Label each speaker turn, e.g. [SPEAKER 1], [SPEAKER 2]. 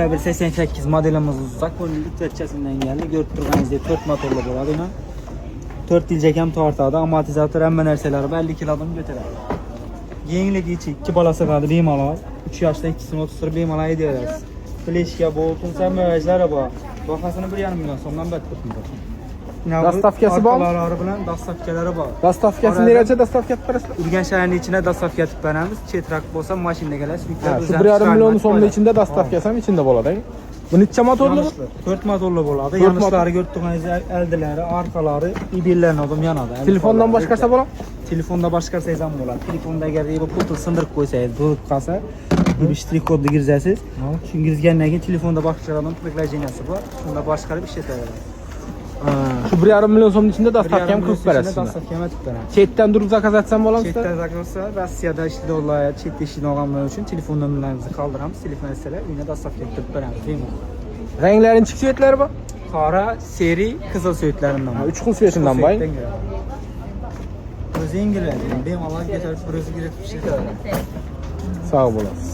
[SPEAKER 1] 2188 modelimiz uzak. Bu litrechasinden geldi. Görüp turganingizdek 4 motorlu bo'ladi. 4 yilcha ham tortadi. Amortizator hamma narsalari 50 kilodan ko'taradi. Yengligi ichi 2 bola sig'adi bemalol. 3 yoshda ikkisini o'tirib bemalol haydayverasiz. Fleshka bo'lsin, samavajlari bor. Bahosini 1,5 million so'mdan bat turibdi.
[SPEAKER 2] Dastavkasi bormi?
[SPEAKER 1] Arqalari bilan dastavkalari bor.
[SPEAKER 2] Dastavkasi necha dastavka qilib berasizlar?
[SPEAKER 1] Urgan shaharning ichida dastavka qilib beramiz. Chetroq bo'lsa mashinaga kelasiz.
[SPEAKER 2] Shu 1,5 million so'mning ichida dastavkasi ham ichida bo'ladi. Bu necha motorli?
[SPEAKER 1] 4 motorli bo'ladi. Yonishlari ko'rib turganingizdek, oldilari, orqalari, ibellarni odam yonadi.
[SPEAKER 2] Telefondan boshqarsa bo'ladimi?
[SPEAKER 1] Telefonda boshqarsangiz ham bo'ladi. Telefonda agar pulni sindirib qo'ysangiz, bo'lib qolsa, shtrix kodni kiritasiz. Shuni kiritgandan keyin telefonda boshqaradigan priklajiniyasi bor. Shunda boshqarib ishlataverasiz.
[SPEAKER 2] Shu 1,5 million so'mning ichida dastavka ham qilib berasiz.
[SPEAKER 1] Dastavka ham qilib beramiz.
[SPEAKER 2] Chetdan turib zakaz etsam bo'ladimi?
[SPEAKER 1] Chetdan zakaz etsa, Rossiyada ishlaydiganlar, chetda ishlaydiganlar uchun telefon nomerlaringizni qoldiramiz. Telefon etsalar, uyga dastavka qilib beramiz.
[SPEAKER 2] Ranglaring chiq svetlari bor?
[SPEAKER 1] Qora, seri, qizil svetlaridan.
[SPEAKER 2] 3 xil svetidan boy.
[SPEAKER 1] O'zi yengiladi. Bemalol ko'tarib, o'zi kiritib ishlatadi.
[SPEAKER 2] Sog' bo'lasiz.